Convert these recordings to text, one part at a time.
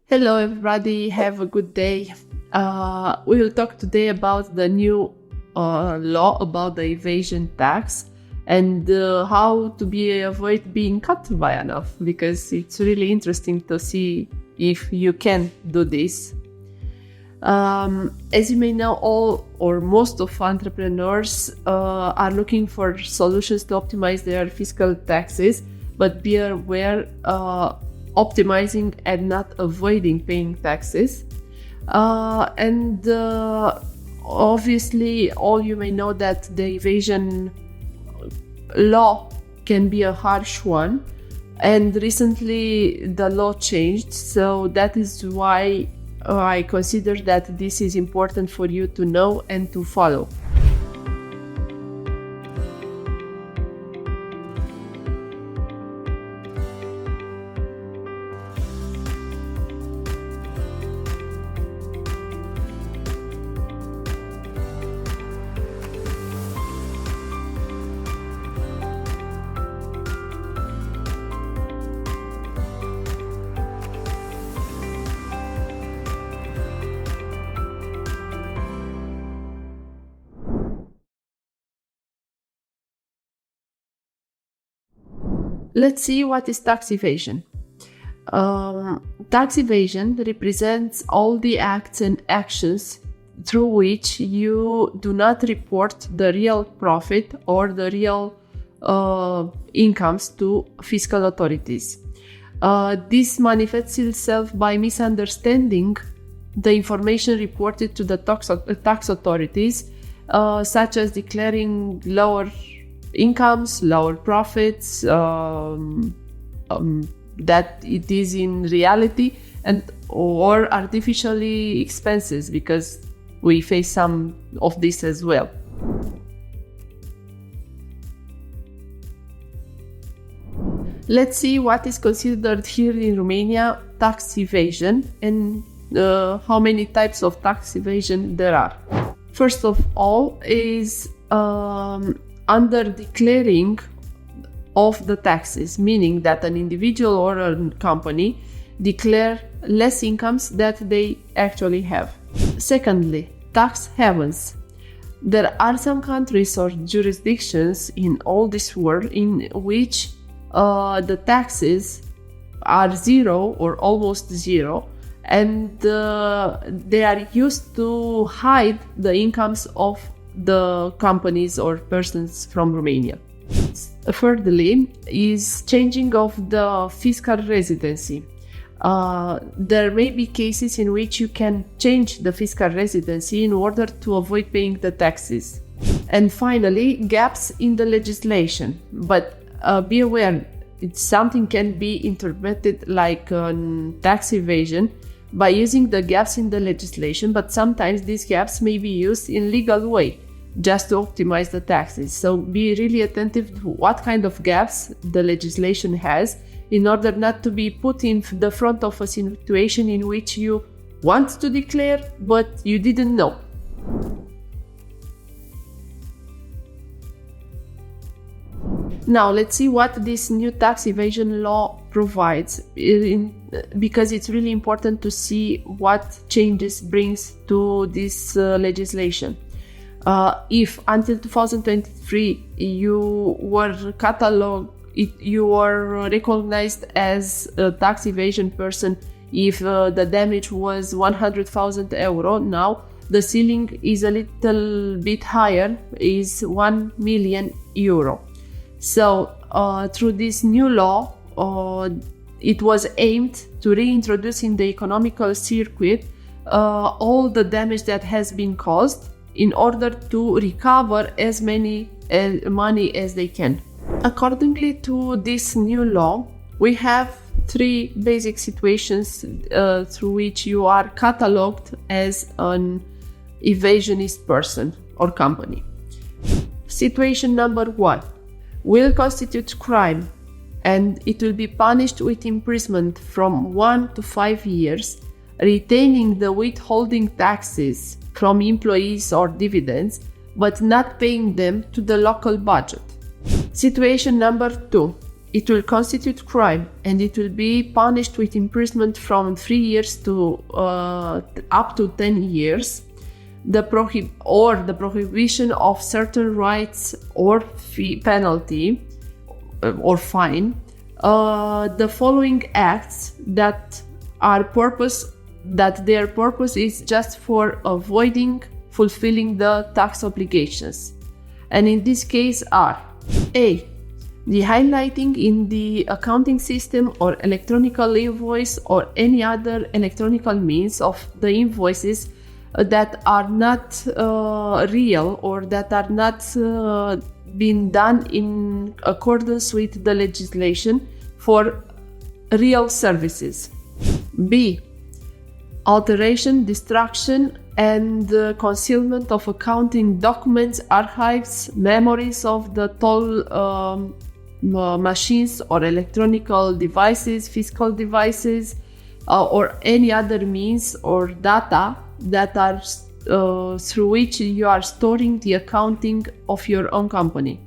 Hello everybody, have a good day. We will talk today about the new law about the evasion tax and how to avoid being caught by ANAF, because it's really interesting to see if you can do this. As you may know, all or most of entrepreneurs are looking for solutions to optimize their fiscal taxes, but be aware optimizing and not avoiding paying taxes. Obviously, all you may know that the evasion law can be a harsh one, and recently the law changed, so that is why I consider that this is important for you to know and to follow. Let's see what is tax evasion. Tax evasion represents all the acts and actions through which you do not report the real profit or the real incomes to fiscal authorities. This manifests itself by misunderstanding the information reported to the tax authorities, such as declaring lower incomes, lower profits, that it is in reality, and or artificially expenses, because we face some of this as well. Let's see what is considered here in Romania tax evasion and how many types of tax evasion there are. First of all is under declaring of the taxes, meaning that an individual or a company declare less incomes that they actually have. Secondly, tax havens. There are some countries or jurisdictions in all this world in which the taxes are zero or almost zero, and they are used to hide the incomes of the companies or persons from Romania. Thirdly is changing of the fiscal residency. There may be cases in which you can change the fiscal residency in order to avoid paying the taxes. And finally, gaps in the legislation. But be aware, something can be interpreted like tax evasion by using the gaps in the legislation, but sometimes these gaps may be used in legal way just to optimize the taxes. So be really attentive to what kind of gaps the legislation has in order not to be put in the front of a situation in which you want to declare but you didn't know. Now let's see what this new tax evasion law provides, because it's really important to see what changes brings to this legislation. If until 2023 you were you were recognized as a tax evasion person if the damage was 100,000 euro, now the ceiling is a little bit higher, is 1 million euro. So through this new law, it was aimed to reintroduce in the economical circuit all the damage that has been caused in order to recover as many money as they can. Accordingly to this new law, we have three basic situations through which you are catalogued as an evasionist person or company. Situation number 1 will constitute crime, and it will be punished with imprisonment from 1 to 5 years, retaining the withholding taxes from employees or dividends, but not paying them to the local budget. Situation number 2 it will constitute crime and it will be punished with imprisonment from 3 years to up to 10 years. The prohibition of certain rights or penalty or fine. The following acts that their purpose is just for avoiding fulfilling the tax obligations. And in this case are A. The highlighting in the accounting system or electronical invoice or any other electronical means of the invoices that are not real or that are not been done in accordance with the legislation for real services. B. Alteration, destruction, and concealment of accounting documents, archives, memories of the toll machines or electronical devices, fiscal devices, or any other means or data that are through which you are storing the accounting of your own company.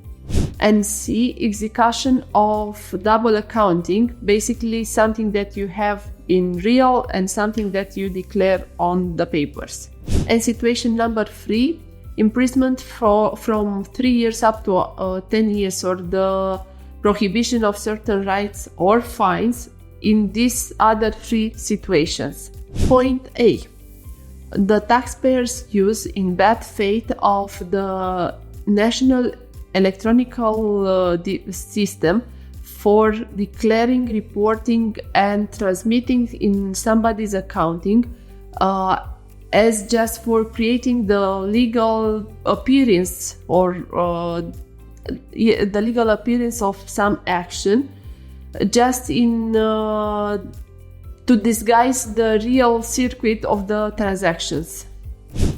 And C. Execution of double accounting, basically something that you have in real and something that you declare on the papers. And situation number 3, imprisonment from 3 years up to 10 years or the prohibition of certain rights or fines in these other 3 situations. Point A. The taxpayers' use in bad faith of the national electronical system for declaring, reporting, and transmitting in somebody's accounting as just for creating the legal appearance or the legal appearance of some action, just in to disguise the real circuit of the transactions.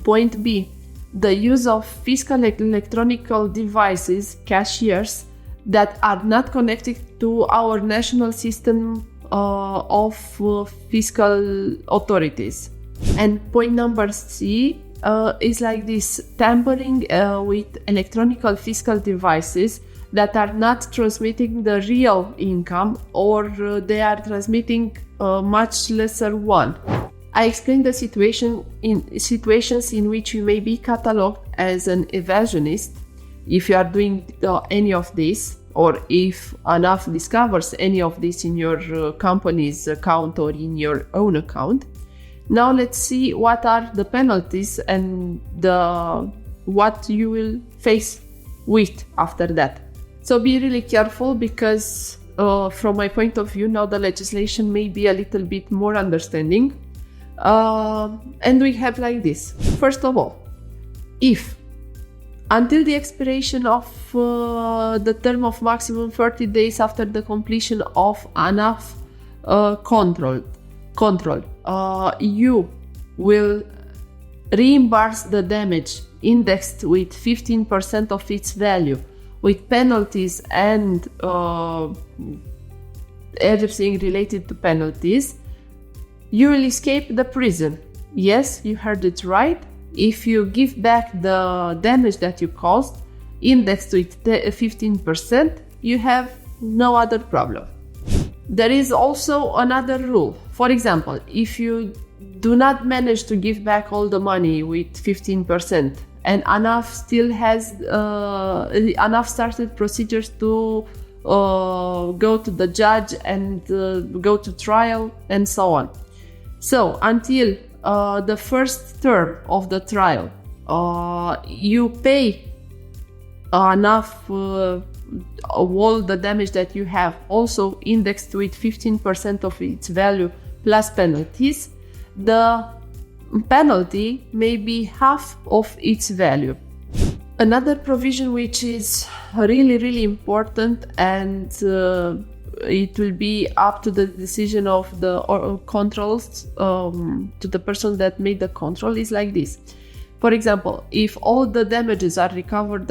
Point B. The use of fiscal electronical devices, cashiers, that are not connected to our national system of fiscal authorities. And point number C is like this: tampering with electronical fiscal devices that are not transmitting the real income or they are transmitting a much lesser one. I explained the situations in which you may be catalogued as an evasionist if you are doing any of this, or if ANAF discovers any of this in your company's account or in your own account. Now let's see what are the penalties and what you will face with after that. So be really careful because from my point of view now the legislation may be a little bit more understanding. And we have like this. First of all, if until the expiration of the term of maximum 30 days after the completion of ANAF control, you will reimburse the damage indexed with 15% of its value, with penalties and everything related to penalties. You will escape the prison. Yes, you heard it right. If you give back the damage that you caused, indexed with 15%, you have no other problem. There is also another rule. For example, if you do not manage to give back all the money with 15%, and ANAF still has, ANAF started procedures to go to the judge and go to trial and so on. So until the first term of the trial, you pay enough all the damage that you have, also indexed with 15% of its value plus penalties. The penalty may be half of its value. Another provision which is really important, and it will be up to the decision of the controls, to the person that made the control, is like this. For example, if all the damages are recovered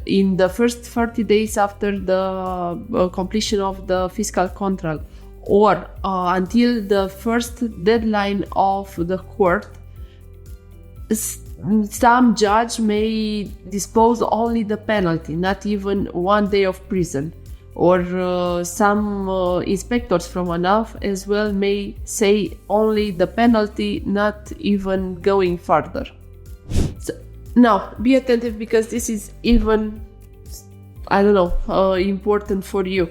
in the first 30 days after the completion of the fiscal control, or until the first deadline of the court, some judge may dispose only the penalty, not even 1 day of prison. or some inspectors from ANAF as well may say only the penalty, not even going further. So, now, be attentive because this is even, important for you.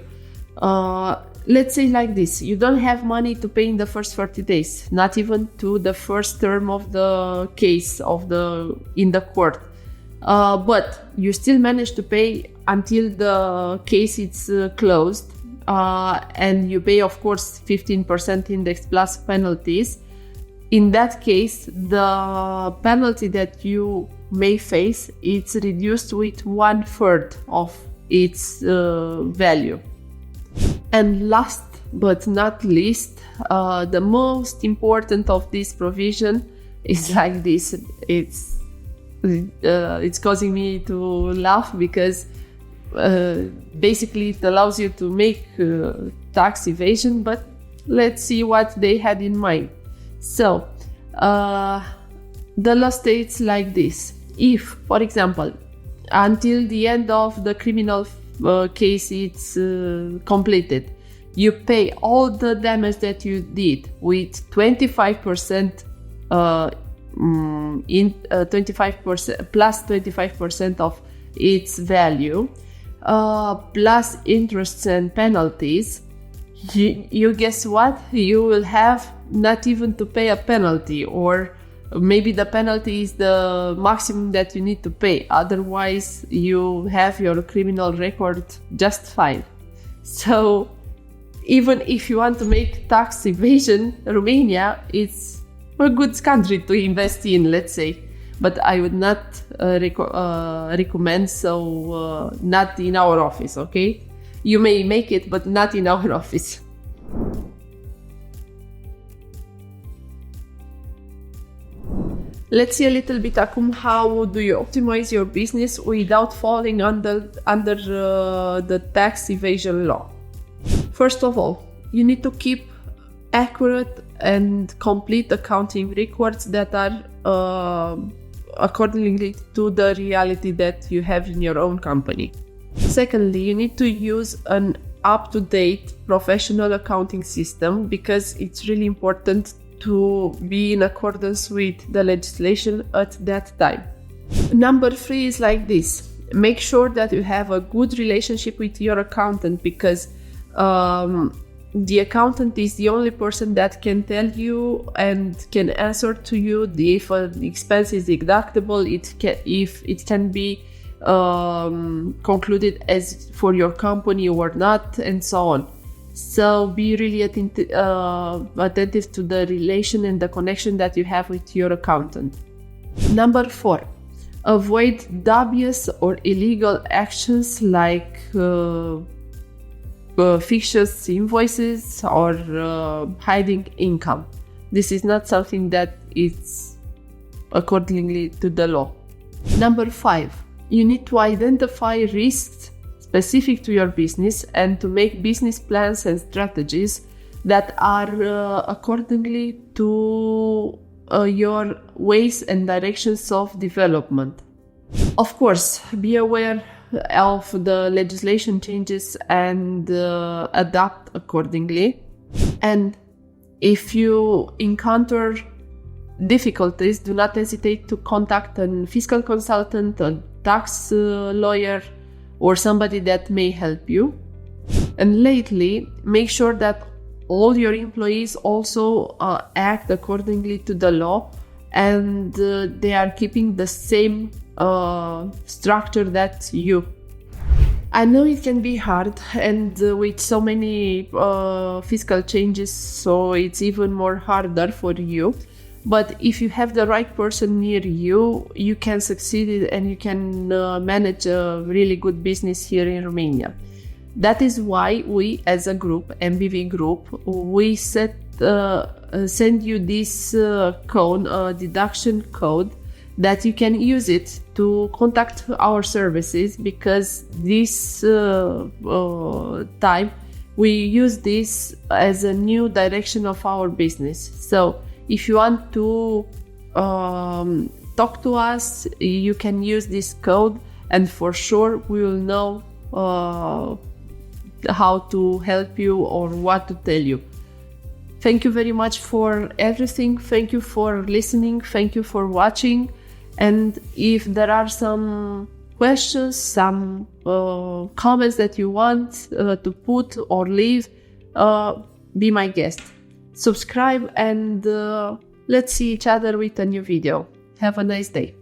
Let's say like this, you don't have money to pay in the first 30 days, not even to the first term of the case in the court. But you still manage to pay until the case is closed, and you pay, of course, 15% index plus penalties. In that case, the penalty that you may face is reduced with 1/3 of its value. And last but not least, the most important of this provision is like this. It's causing me to laugh because basically it allows you to make tax evasion, but let's see what they had in mind. So the law states like this: if, for example, until the end of the criminal case it's completed, you pay all the damage that you did with 25% 25% plus 25% of its value, plus interests and penalties, you guess what? You will have not even to pay a penalty, or maybe the penalty is the maximum that you need to pay. Otherwise, you have your criminal record just fine. So even if you want to make tax evasion, Romania, it's a good country to invest in, let's say. But I would not recommend, so not in our office, okay? You may make it, but not in our office. Let's see a little bit acum how do you optimize your business without falling under the tax evasion law. First of all, you need to keep accurate and complete accounting records that are accordingly to the reality that you have in your own company. Secondly, you need to use an up-to-date professional accounting system because it's really important to be in accordance with the legislation at that time. Number 3 is like this: make sure that you have a good relationship with your accountant, because the accountant is the only person that can tell you and can answer to you if an expense is deductible, if it can be concluded as for your company or not, and so on. So be really attentive to the relation and the connection that you have with your accountant. Number 4, avoid dubious or illegal actions like fictitious invoices or hiding income. This is not something that is accordingly to the law. Number 5, you need to identify risks specific to your business and to make business plans and strategies that are accordingly to your ways and directions of development. Of course, be aware of the legislation changes and adapt accordingly. And if you encounter difficulties, do not hesitate to contact a fiscal consultant, a tax lawyer, or somebody that may help you. And lately, make sure that all your employees also act accordingly to the law, and they are keeping the same structure that you. I know it can be hard, and with so many fiscal changes, so it's even more harder for you. But if you have the right person near you, you can succeed and you can manage a really good business here in Romania. That is why we, as a group, MBV Group, we send you this code, deduction code, that you can use it to contact our services, because this time we use this as a new direction of our business. So if you want to talk to us, you can use this code, and for sure we will know how to help you or what to tell you. Thank you very much for everything. Thank you for listening. Thank you for watching. And if there are some questions, some comments that you want to put or leave, be my guest. Subscribe and let's see each other with a new video. Have a nice day.